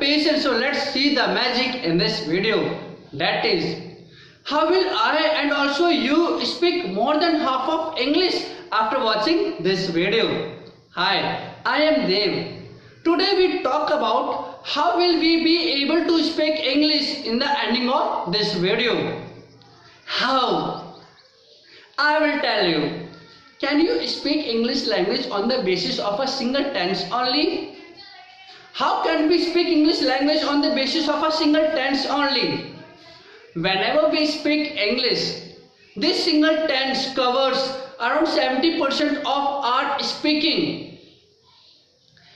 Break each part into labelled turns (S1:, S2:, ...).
S1: patience, so let's see the magic in this video. That is, how will I and also you speak more than half of English after watching this video? Hi, I am Dev. Today we talk about how will we be able to speak English in the ending of this video. How? I will tell you. Can you speak English language on the basis of a single tense only? How can we speak English language on the basis of a single tense only? Whenever we speak English, this single tense covers around 70% of our speaking.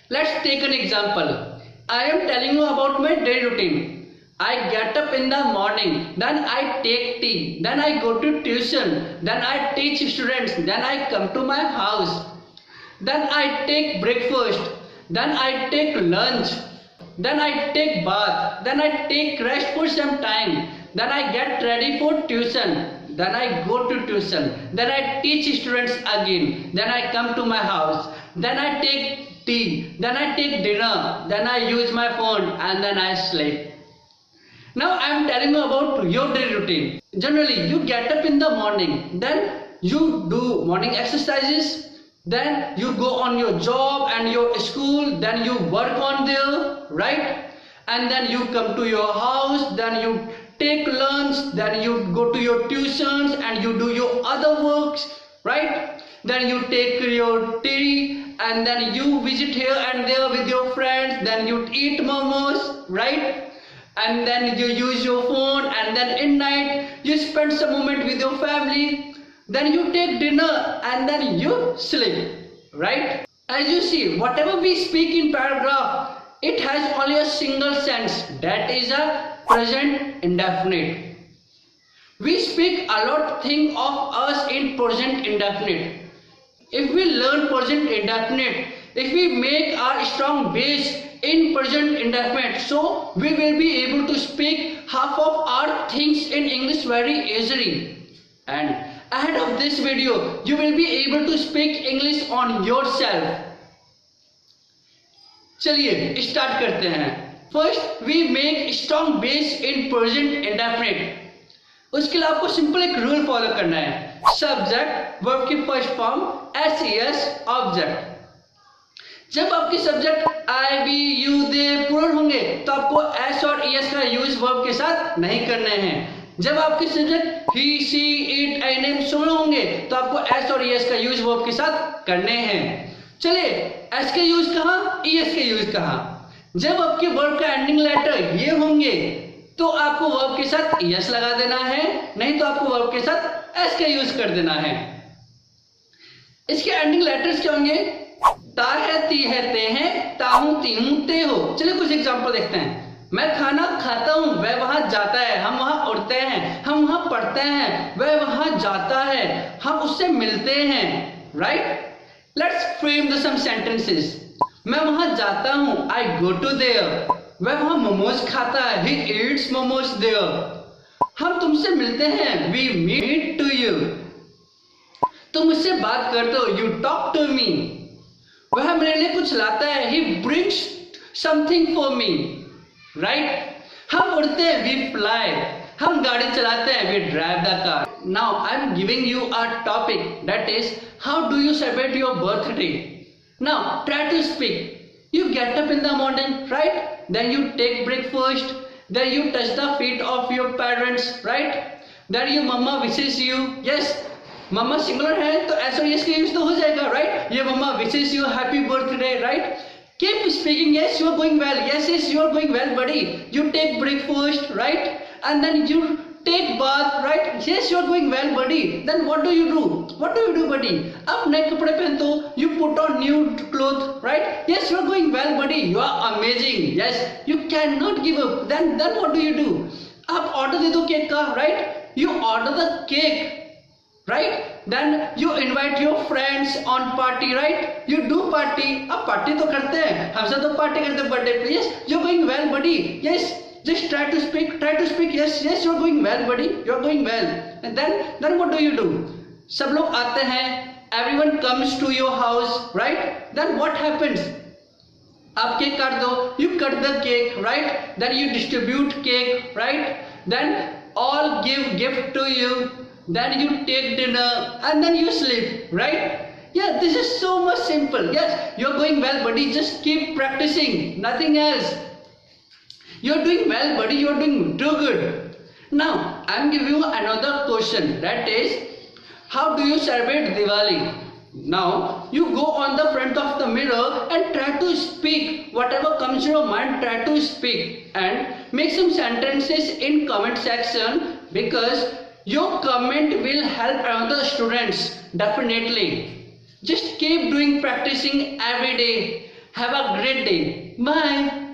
S1: Let's take an example. I am telling you about my daily routine. I get up in the morning, then I take tea, then I go to tuition, then I teach students, then I come to my house, then I take breakfast, then I take lunch, then I take bath, then I take rest for some time, then I get ready for tuition, then I go to tuition, then I teach students again, then I come to my house, then I take tea, then I take dinner, then I use my phone and then I sleep. Now I am telling you about your daily routine. Generally, you get up in the morning, then you do morning exercises, then you go on your job and your school, then you work on there, right? And then you come to your house, then you take lunch, then you go to your tuitions and you do your other works, right? Then you take your tea and then you visit here and there with your friends, then you eat momos, right? And then you use your phone, and then in night you spend some moment with your family, then you take dinner and then you sleep, right? As you see, whatever we speak in paragraph, it has only a single sense, that is a present indefinite. We speak a lot thing of us in present indefinite. If we learn present indefinite, if we make our strong base in present indefinite, so we will be able to speak half of our things in English very easily. And ahead of this video, you will be able to speak English on yourself. चलिए start करते हैं. First, we make strong base in present indefinite. उसके लिए आपको simple एक rule follow करना है. Subject verb की फर्स्ट फॉर्म SES ऑब्जेक्ट. जब आपके subject I, we, you, they plural होंगे तो आपको S और ES का यूज वर्ब के साथ नहीं करने हैं. जब आपके subject he, she, it, I, name singular होंगे तो आपको S और ES का यूज वर्ब के साथ करने हैं. चलिए S के यूज कहाँ, ES के यूज कहाँ? जब आपके वर्ब का एंडिंग लेटर ये होंगे तो आपको वर्ब के साथ ES लगा देना है, नहीं तो आपको वर्ब के साथ S का यूज कर देना है. इसके एंडिंग लेटर्स क्या होंगे? ता है, ती है, ते हैं, ता हूं, ती हूं, ते हो. चलिए कुछ एग्जांपल देखते हैं. मैं खाना खाता हूं, वह वहां जाता है, हम वहां उड़ते हैं, हम वहां पढ़ते हैं, वह वहां जाता है, हम उससे मिलते हैं, right? Let's frame the some sentences. मैं वहां जाता हूं, आई गो टू देयर. वह वहां मोमोज खाता है, ही ईट्स मोमोज देयर. हम तुमसे मिलते हैं, वी मीट टू यू. तुम मुझसे बात करते हो, यू टॉक टू मी. वह मेरे लिए कुछ लाता है, he brings something for me, right? हम उड़ते हैं, we fly. हम गाड़ी चलाते हैं, we drive the car. Now I am giving you a topic, that is how do you celebrate your birthday? Now try to speak. You get up in the morning, right? Then you take breakfast, then you touch the feet of your parents, right? Then your mama wishes you, yes, mama singular है तो S और S का use तो हो जाएगा, right? ये mamma wishes you happy birthday, right? Keep speaking, yes you are going well, yes yes you are going well buddy. You take breakfast, right? And then you take bath, right? Yes you are going well buddy. Then what do you do? What do you do buddy? आप नए कपड़े पहनते हो, you put on new cloth, right? Yes you are going well buddy, you are amazing, yes you can not give up. Then what do you do? आप order दे दो cake का, right? You order the cake, right? Then you invite your friends on party, right? You do party. अब party तो करते हैं, हम सब तो पार्टी करते हैं बर्थडे पे. Yes, you're going well, buddy. Yes, just try to speak. Yes, yes, you're going well, buddy. You're going well. And then what do you do? सब लोग आते हैं. Everyone comes to your house, right? Then what happens? आप cake काट दो, you cut the cake, right? Then you distribute cake, right? Then all give gift to you, then you take dinner and then you sleep, right? Yeah, this is so much simple. Yes, you're going well, buddy. Just keep practicing, nothing else. You're doing well, buddy. You're doing too good. Now, I'm giving you another question. That is, how do you celebrate Diwali? Now, you go on the front of the mirror and try to speak whatever comes to your mind. Try to speak and make some sentences in comment section, because your comment will help other students definitely. Just keep doing practicing every day. Have a great day. Bye.